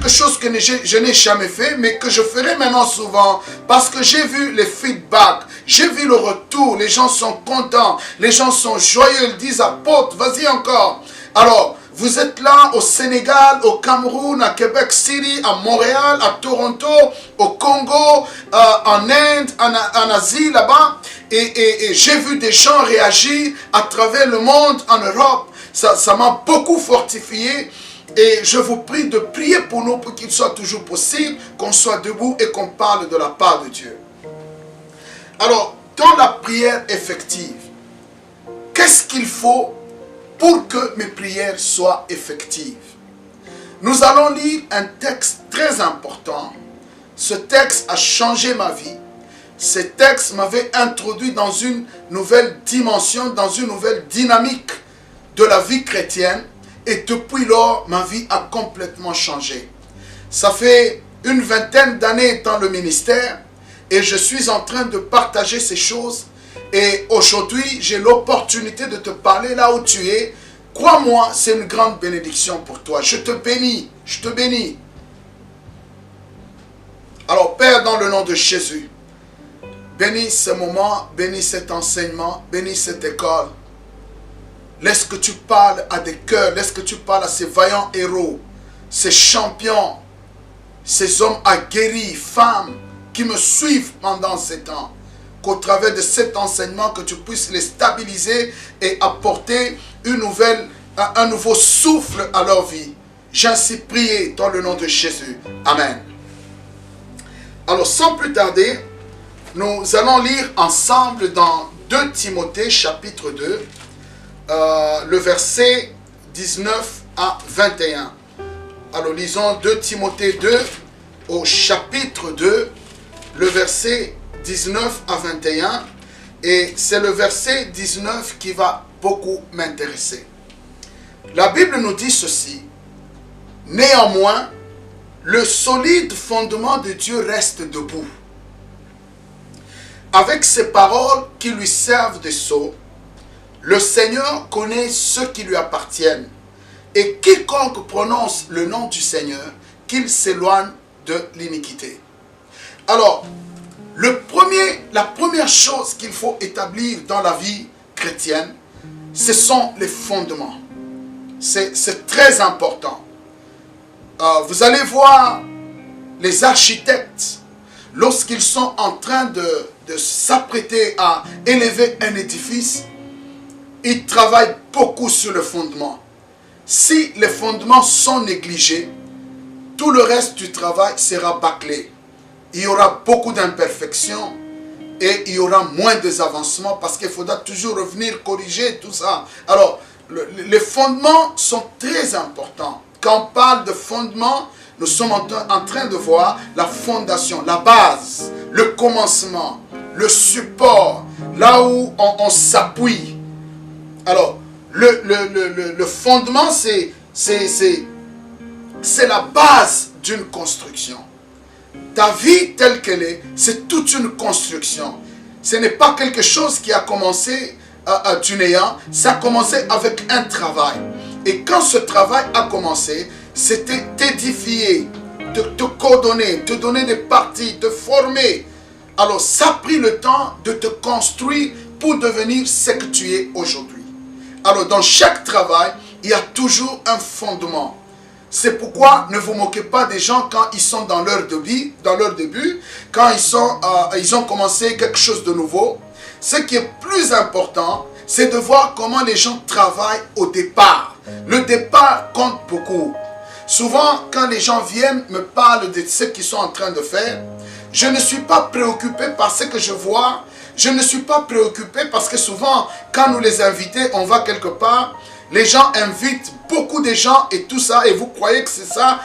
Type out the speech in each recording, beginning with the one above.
quelque chose que je n'ai jamais fait, mais que je ferai maintenant souvent, parce que j'ai vu les feedbacks, j'ai vu le retour, les gens sont contents, les gens sont joyeux, ils disent apôtre, vas-y encore. Alors, vous êtes là au Sénégal, au Cameroun, à Québec City, à Montréal, à Toronto, au Congo, en Inde, en Asie, là-bas. Et j'ai vu des gens réagir à travers le monde, en Europe. Ça m'a beaucoup fortifié. Et je vous prie de prier pour nous, pour qu'il soit toujours possible qu'on soit debout et qu'on parle de la part de Dieu. Alors, dans la prière effective, qu'est-ce qu'il faut pour que mes prières soient effectives? Nous allons lire un texte très important. Ce texte a changé ma vie. Ce texte m'avait introduit dans une nouvelle dimension, dans une nouvelle dynamique de la vie chrétienne. Et depuis lors, ma vie a complètement changé. Ça fait une vingtaine d'années dans le ministère et je suis en train de partager ces choses. Et aujourd'hui, j'ai l'opportunité de te parler là où tu es. Crois-moi, c'est une grande bénédiction pour toi. Je te bénis, je te bénis. Alors, Père, dans le nom de Jésus, bénis ce moment, bénis cet enseignement, bénis cette école. Laisse que tu parles à des cœurs, laisse que tu parles à ces vaillants héros, ces champions, ces hommes aguerris, femmes qui me suivent pendant ces temps. Qu'au travers de cet enseignement, que tu puisses les stabiliser et apporter un nouveau souffle à leur vie. J'ai ainsi prié dans le nom de Jésus. Amen. Alors, sans plus tarder, nous allons lire ensemble dans 2 Timothée chapitre 2, le verset 19 à 21. Alors, lisons 2 Timothée 2 au chapitre 2, le verset 19 à 21. Et c'est le verset 19 qui va beaucoup m'intéresser. La Bible nous dit ceci. Néanmoins, le solide fondement de Dieu reste debout. Avec ces paroles qui lui servent de sceau, le Seigneur connaît ceux qui lui appartiennent. Et quiconque prononce le nom du Seigneur, qu'il s'éloigne de l'iniquité. Alors, la première chose qu'il faut établir dans la vie chrétienne, ce sont les fondements. C'est très important. Vous allez voir les architectes, lorsqu'ils sont en train de s'apprêter à élever un édifice, ils travaillent beaucoup sur le fondement. Si les fondements sont négligés, tout le reste du travail sera bâclé. Il y aura beaucoup d'imperfections et il y aura moins d'avancements parce qu'il faudra toujours revenir corriger tout ça. Alors, les fondements sont très importants. Quand on parle de fondement, nous sommes en train de voir la fondation, la base, le commencement, le support, là où on s'appuie. Alors, le fondement, c'est la base d'une construction. Ta vie telle qu'elle est, c'est toute une construction. Ce n'est pas quelque chose qui a commencé du néant, ça a commencé avec un travail. Et quand ce travail a commencé, c'était t'édifier, te coordonner, te donner des parties, te former. Alors ça a pris le temps de te construire pour devenir ce que tu es aujourd'hui. Alors dans chaque travail, il y a toujours un fondement. C'est pourquoi ne vous moquez pas des gens quand ils sont dans leur début, quand ils ont commencé quelque chose de nouveau. Ce qui est plus important, c'est de voir comment les gens travaillent au départ. Le départ compte beaucoup. Souvent, quand les gens viennent me parlent de ce qu'ils sont en train de faire, je ne suis pas préoccupé par ce que je vois. Je ne suis pas préoccupé parce que souvent, quand nous les invitons, on va quelque part, les gens invitent beaucoup de gens et tout ça, et vous croyez que c'est ça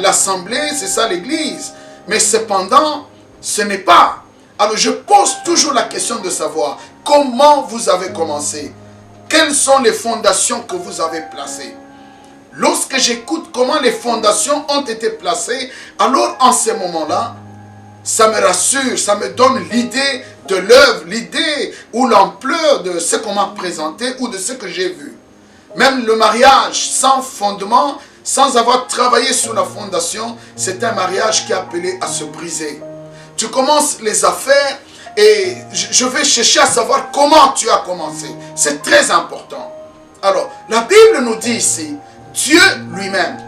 l'assemblée, c'est ça l'église. Mais cependant, ce n'est pas. Alors je pose toujours la question de savoir comment vous avez commencé. Quelles sont les fondations que vous avez placées? Lorsque j'écoute comment les fondations ont été placées, alors en ce moment-là, ça me rassure, ça me donne l'idée de l'œuvre, l'idée ou l'ampleur de ce qu'on m'a présenté ou de ce que j'ai vu. Même le mariage sans fondement, sans avoir travaillé sur la fondation, c'est un mariage qui est appelé à se briser. Tu commences les affaires et je vais chercher à savoir comment tu as commencé. C'est très important. Alors, la Bible nous dit ici, Dieu lui-même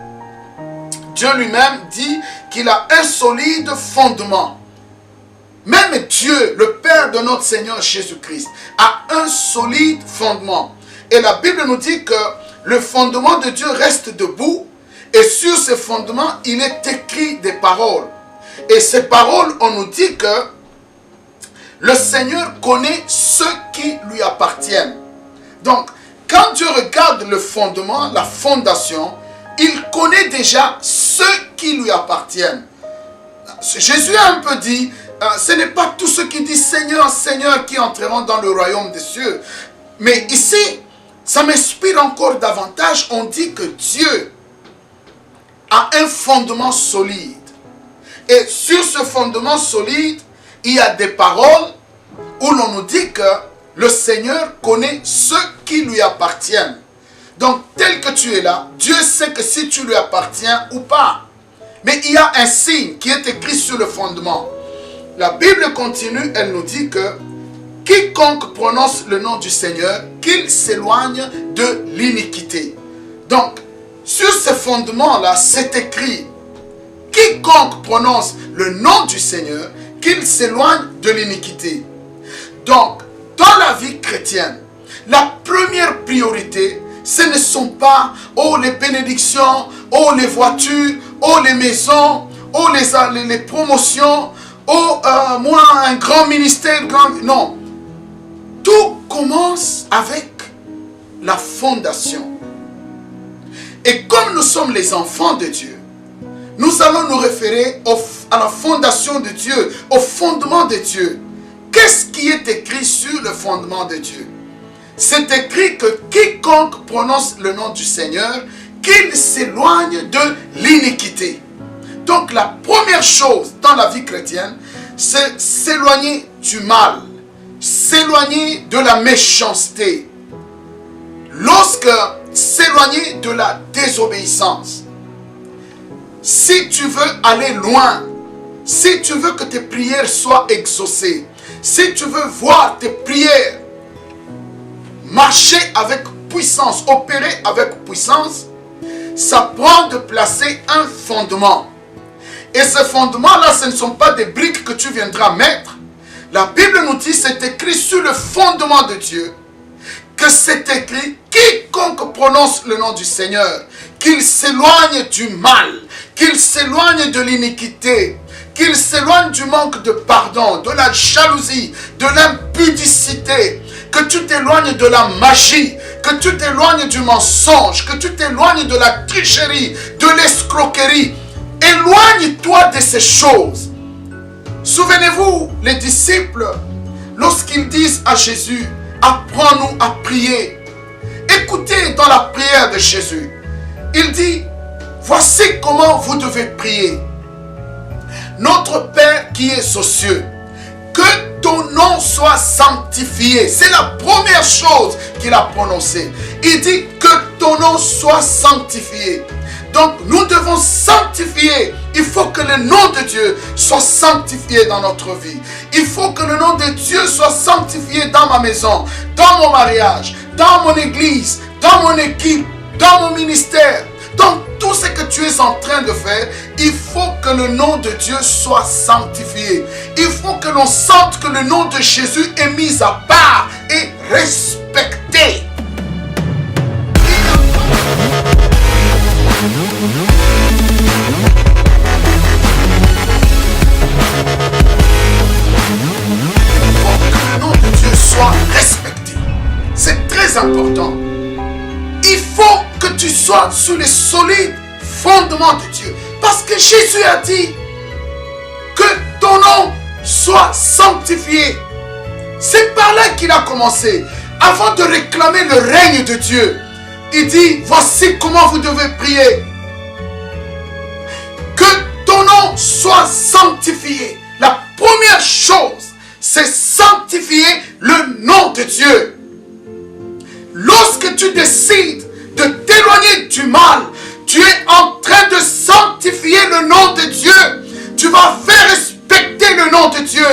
dit qu'il a un solide fondement. Même Dieu, le Père de notre Seigneur Jésus-Christ, a un solide fondement. Et la Bible nous dit que le fondement de Dieu reste debout. Et sur ce fondement, il est écrit des paroles. Et ces paroles, on nous dit que le Seigneur connaît ceux qui lui appartiennent. Donc, quand Dieu regarde le fondement, la fondation, il connaît déjà ceux qui lui appartiennent. Jésus a un peu dit, ce n'est pas tous ceux qui disent Seigneur, Seigneur qui entreront dans le royaume des cieux. Mais ici, ça m'inspire encore davantage. On dit que Dieu a un fondement solide. Et sur ce fondement solide, il y a des paroles où l'on nous dit que le Seigneur connaît ceux qui lui appartiennent. Donc, tel que tu es là, Dieu sait que si tu lui appartiens ou pas. Mais il y a un signe qui est écrit sur le fondement. La Bible continue, elle nous dit que quiconque prononce le nom du Seigneur, qu'il s'éloigne de l'iniquité. Donc, sur ce fondement-là, c'est écrit, quiconque prononce le nom du Seigneur, qu'il s'éloigne de l'iniquité. Donc, dans la vie chrétienne, la première priorité, ce ne sont pas, oh les bénédictions, oh les voitures, oh les maisons, oh les promotions, oh moi un grand ministère, non. Tout commence avec la fondation. Et comme nous sommes les enfants de Dieu, nous allons nous référer à la fondation de Dieu, au fondement de Dieu. Qu'est-ce qui est écrit sur le fondement de Dieu? C'est écrit que quiconque prononce le nom du Seigneur, qu'il s'éloigne de l'iniquité. Donc la première chose dans la vie chrétienne, c'est s'éloigner du mal, s'éloigner de la méchanceté. Lorsque s'éloigner de la désobéissance. Si tu veux aller loin, si tu veux que tes prières soient exaucées, si tu veux voir tes prières marcher avec puissance, opérer avec puissance, ça prend de placer un fondement. Et ce fondement-là, ce ne sont pas des briques que tu viendras mettre. La Bible nous dit, c'est écrit sur le fondement de Dieu, que c'est écrit, quiconque prononce le nom du Seigneur, qu'il s'éloigne du mal, qu'il s'éloigne de l'iniquité, qu'il s'éloigne du manque de pardon, de la jalousie, de l'impudicité, que tu t'éloignes de la magie, que tu t'éloignes du mensonge, que tu t'éloignes de la tricherie, de l'escroquerie. Éloigne-toi de ces choses. Souvenez-vous, les disciples, lorsqu'ils disent à Jésus, apprends-nous à prier. Écoutez dans la prière de Jésus. Il dit, voici comment vous devez prier. Notre Père qui est aux cieux, que ton nom soit sanctifié. C'est la première chose qu'il a prononcée. Il dit que ton nom soit sanctifié. Donc nous devons sanctifier. Il faut que le nom de Dieu soit sanctifié dans notre vie. Il faut que le nom de Dieu soit sanctifié dans ma maison, dans mon mariage, dans mon église, dans mon équipe, dans mon ministère. Dans tout ce que tu es en train de faire, il faut que le nom de Dieu soit sanctifié. Il faut que l'on sente que le nom de Jésus est mis à part et respecté. Respecté. C'est très important. Il faut que tu sois sur les solides fondements de Dieu. Parce que Jésus a dit que ton nom soit sanctifié. C'est par là qu'il a commencé. Avant de réclamer le règne de Dieu, il dit, voici comment vous devez prier. Que ton nom soit sanctifié. La première chose, c'est sanctifier le nom de Dieu. Lorsque tu décides de t'éloigner du mal, Tu es en train de sanctifier le nom de Dieu. Tu vas faire respecter le nom de Dieu.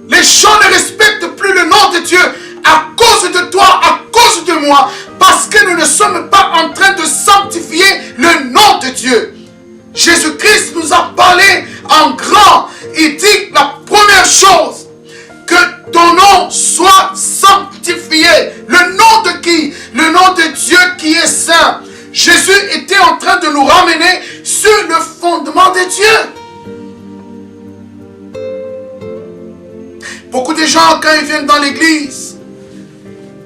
Les gens ne respectent plus le nom de Dieu à cause de toi, à cause de moi, parce que nous ne sommes pas en train de sanctifier le nom de Dieu. Jésus-Christ nous a parlé en grand. Il dit la première chose, que ton nom soit sanctifié. Le nom de qui? Le nom de Dieu qui est saint. Jésus était en train de nous ramener sur le fondement de Dieu. Beaucoup de gens, quand ils viennent dans l'église,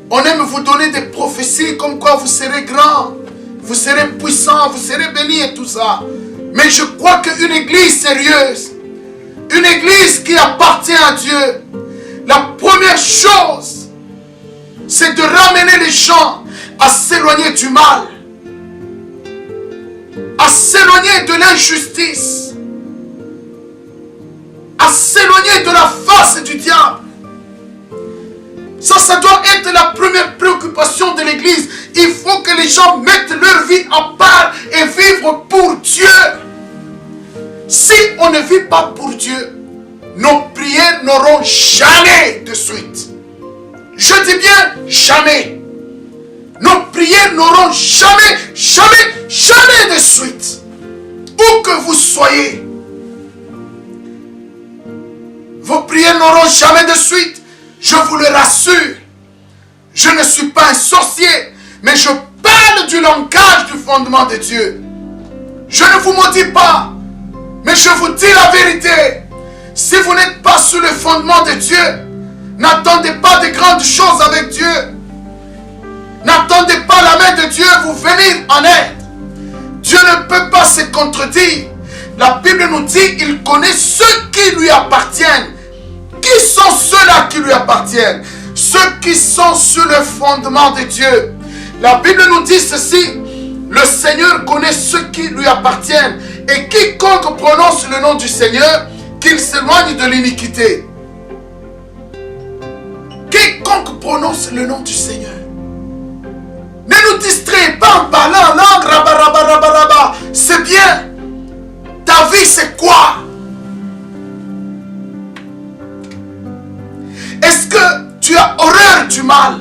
on aime vous donner des prophéties comme quoi vous serez grand, vous serez puissant, vous serez béni et tout ça. Mais je crois qu'une église sérieuse, une église qui appartient à Dieu, la première chose, c'est de ramener les gens à s'éloigner du mal, à s'éloigner de l'injustice, à s'éloigner de la face du diable. Ça doit être la première préoccupation de l'église. Il faut que les gens mettent leur vie à part et vivre pour Dieu. Si on ne vit pas pour Dieu, nos prières n'auront jamais de suite. Je dis bien jamais. Nos prières n'auront jamais de suite. Où que vous soyez, vos prières n'auront jamais de suite. Je vous le rassure. Je ne suis pas un sorcier, mais je parle du langage du fondement de Dieu. Je ne vous maudis pas, mais je vous dis la vérité. Si vous n'êtes pas sur le fondement de Dieu, n'attendez pas de grandes choses avec Dieu. N'attendez pas la main de Dieu vous venir en aide. Dieu ne peut pas se contredire. La Bible nous dit qu'il connaît ceux qui lui appartiennent. Qui sont ceux-là qui lui appartiennent? Ceux qui sont sur le fondement de Dieu. La Bible nous dit ceci: le Seigneur connaît ceux qui lui appartiennent, et quiconque prononce le nom du Seigneur, qu'il s'éloigne de l'iniquité. Quiconque prononce le nom du Seigneur. Ne nous distrayez pas en parlant en langue, rabarabarabaraba. C'est bien. Ta vie, c'est quoi? Est-ce que tu as horreur du mal?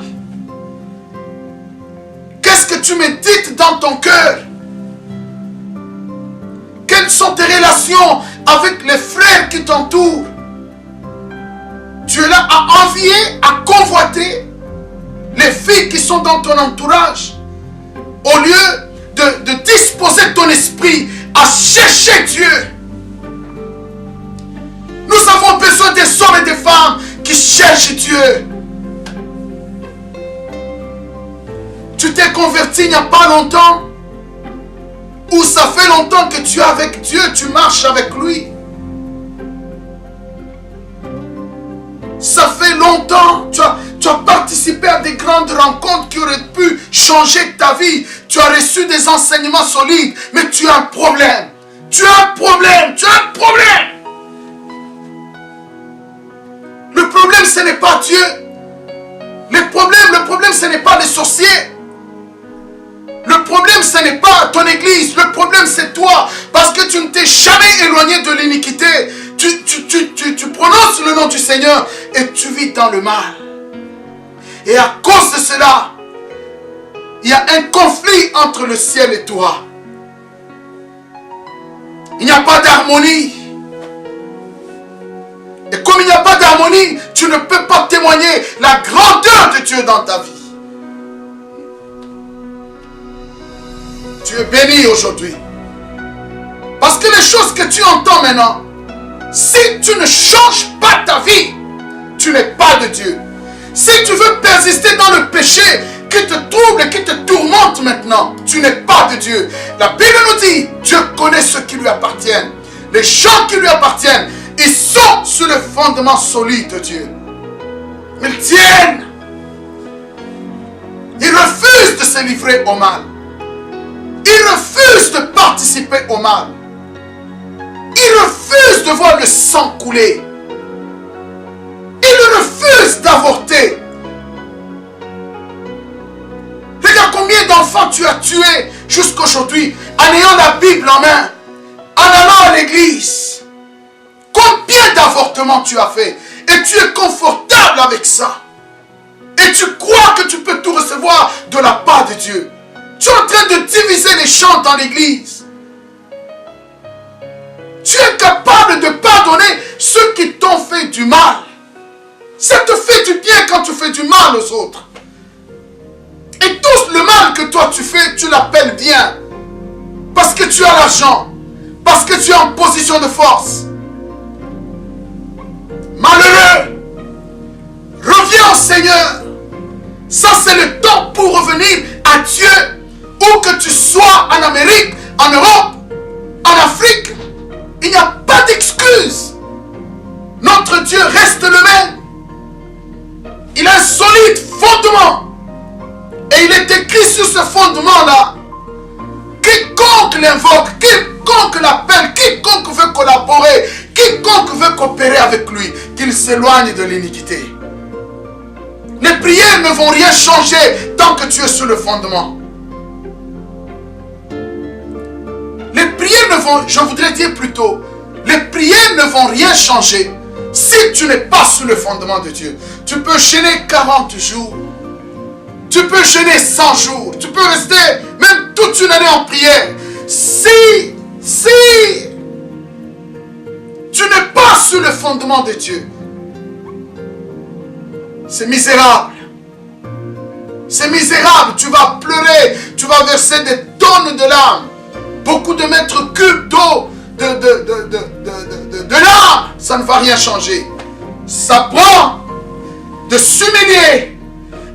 Qu'est-ce que tu médites dans ton cœur? Quelles sont tes relations avec les frères qui t'entourent? Tu es là à envier, à convoiter les filles qui sont dans ton entourage, au lieu de disposer ton esprit à chercher Dieu. Nous avons besoin des hommes et des femmes qui cherchent Dieu. Tu t'es converti il n'y a pas longtemps, ou ça fait longtemps que tu es avec Dieu, tu marches avec lui. Ça fait longtemps, tu as participé à des grandes rencontres qui auraient pu changer ta vie. Tu as reçu des enseignements solides, mais tu as un problème. Tu as un problème, tu as un problème. Le problème, ce n'est pas Dieu. Le problème, ce n'est pas les sorciers. Le problème, ce n'est pas ton église. Le problème, c'est toi. Parce que tu ne t'es jamais éloigné de l'iniquité. Tu prononces le nom du Seigneur et tu vis dans le mal. Et à cause de cela, il y a un conflit entre le ciel et toi. Il n'y a pas d'harmonie. Et comme il n'y a pas d'harmonie, tu ne peux pas témoigner la grandeur de Dieu dans ta vie. Tu es béni aujourd'hui. Parce que les choses que tu entends maintenant, si tu ne changes pas ta vie, tu n'es pas de Dieu. Si tu veux persister dans le péché qui te trouble, qui te tourmente maintenant, tu n'es pas de Dieu. La Bible nous dit, Dieu connaît ceux qui lui appartiennent. Les gens qui lui appartiennent, ils sont sur le fondement solide de Dieu. Ils tiennent. Ils refusent de se livrer au mal. Ils refusent de participer au mal. Ils refusent de voir le sang couler. Ils refusent d'avorter. Regarde combien d'enfants tu as tués jusqu'aujourd'hui en ayant la Bible en main, en allant à l'église? Combien d'avortements tu as fait? Et tu es confortable avec ça. Et tu crois que tu peux tout recevoir de la part de Dieu. Tu es en train de diviser les champs dans l'église. Tu es capable de pardonner ceux qui t'ont fait du mal. Ça te fait du bien quand tu fais du mal aux autres. Et tout le mal que toi tu fais, tu l'appelles bien. Parce que tu as l'argent. Parce que tu es en position de force. Malheureux, reviens au Seigneur. Ça c'est le temps pour revenir à Dieu. Où que tu sois, en Amérique, en Europe, en Afrique, il n'y a pas d'excuse. Notre Dieu reste le même. Il a un solide fondement. Et il est écrit sur ce fondement-là. Quiconque l'invoque, quiconque l'appelle, quiconque veut collaborer, quiconque veut coopérer avec lui, qu'il s'éloigne de l'iniquité. Les prières ne vont rien changer tant que tu es sur le fondement. Les prières ne vont, je voudrais dire plutôt, les prières ne vont rien changer si tu n'es pas sur le fondement de Dieu. Tu peux jeûner 40 jours. Tu peux jeûner 100 jours. Tu peux rester même toute une année en prière. Si tu n'es pas sur le fondement de Dieu, c'est misérable. C'est misérable. Tu vas pleurer. Tu vas verser des tonnes de larmes. Beaucoup de mètres cubes d'eau, de larmes. Ça ne va rien changer. Ça prend de s'humilier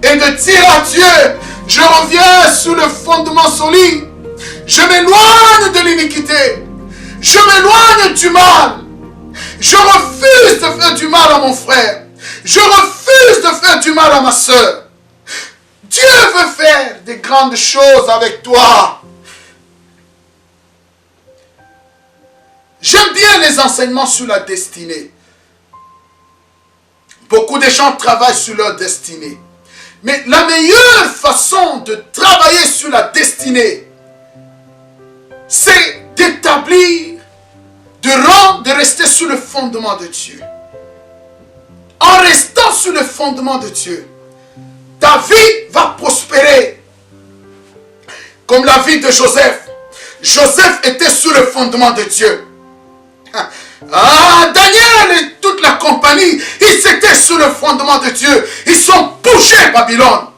et de dire à Dieu, je reviens sur le fondement solide. Je m'éloigne de l'iniquité. Je m'éloigne du mal. Je refuse de faire du mal à mon frère. Je refuse de faire du mal à ma soeur. Dieu veut faire des grandes choses avec toi. J'aime bien les enseignements sur la destinée. Beaucoup de gens travaillent sur leur destinée. Mais la meilleure façon de travailler sur la destinée, c'est d'établir, de rester sur le fondement de Dieu. En restant sur le fondement de Dieu, ta vie va prospérer. Comme la vie de Joseph. Joseph était sur le fondement de Dieu. Daniel et toute la compagnie, ils étaient sur le fondement de Dieu. Ils sont bougés Babylone.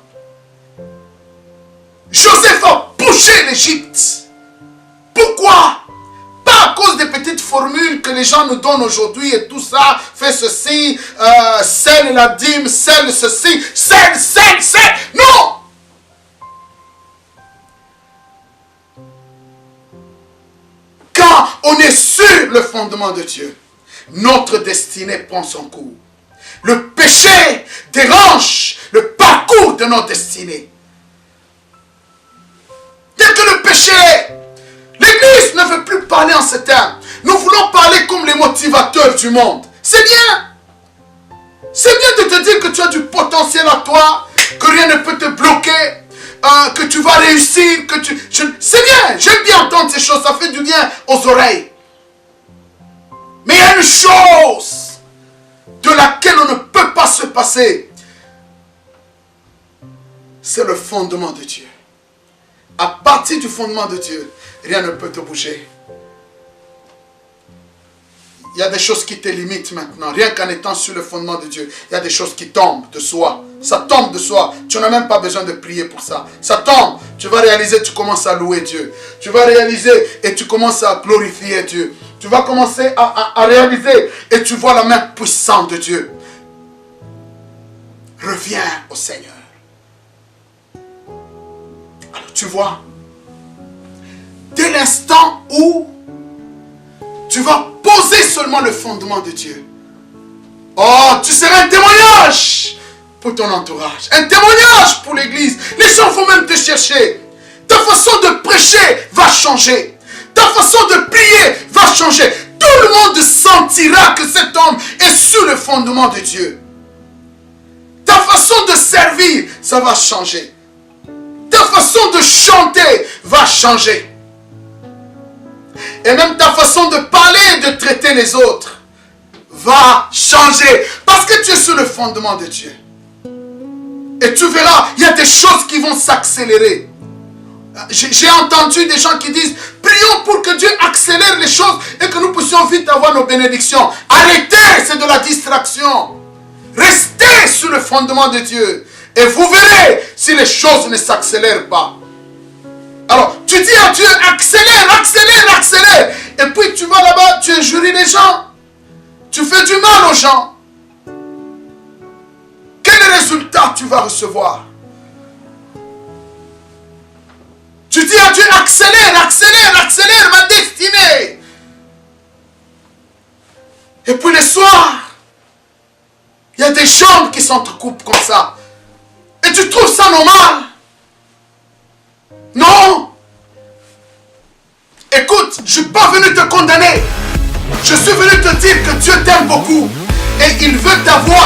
Joseph a bougé l'Égypte. Pourquoi? Pas à cause des petites formules que les gens nous donnent aujourd'hui et tout ça, fais ceci, scelle la dîme, scelle ceci, scelle. Non! Quand on est sur le fondement de Dieu, notre destinée prend son cours. Le péché dérange le parcours de notre destinée. Dès que le péché, l'Église ne veut plus parler en ces termes. Nous voulons parler comme les motivateurs du monde. C'est bien. C'est bien de te dire que tu as du potentiel à toi, que rien ne peut te bloquer, que tu vas réussir, c'est bien, j'aime bien entendre ces choses, ça fait du bien aux oreilles. Mais il y a une chose de laquelle on ne peut pas se passer. C'est le fondement de Dieu. À partir du fondement de Dieu, rien ne peut te bouger. Il y a des choses qui te limitent maintenant. Rien qu'en étant sur le fondement de Dieu, il y a des choses qui tombent de soi. Ça tombe de soi. Tu n'as même pas besoin de prier pour ça. Ça tombe. Tu vas réaliser, tu commences à louer Dieu. Tu vas réaliser et tu commences à glorifier Dieu. Tu vas commencer à réaliser et tu vois la main puissante de Dieu. Reviens au Seigneur. Alors tu vois, dès l'instant où tu vas poser seulement le fondement de Dieu, oh, tu seras un témoignage pour ton entourage, un témoignage pour l'église. Les gens vont même te chercher. Ta façon de prêcher va changer. Ta façon de prier va changer. Tout le monde sentira que cet homme est sur le fondement de Dieu. Ta façon de servir, ça va changer. Ta façon de chanter va changer. Et même ta façon de parler et de traiter les autres va changer. Parce que tu es sur le fondement de Dieu. Et tu verras, il y a des choses qui vont s'accélérer. J'ai entendu des gens qui disent, prions pour que Dieu accélère les choses et que nous puissions vite avoir nos bénédictions. Arrêtez, c'est de la distraction. Restez sur le fondement de Dieu. Et vous verrez si les choses ne s'accélèrent pas. Alors, tu dis à Dieu, accélère, accélère, accélère. Et puis tu vas là-bas, tu injuries les gens. Tu fais du mal aux gens. Quel résultat tu vas recevoir? Tu dis à Dieu, accélère, accélère, accélère ma destinée. Et puis le soir, il y a des jambes qui s'entrecoupent comme ça. Et tu trouves ça normal? Non. Écoute, je ne suis pas venu te condamner. Je suis venu te dire que Dieu t'aime beaucoup. Et il veut t'avoir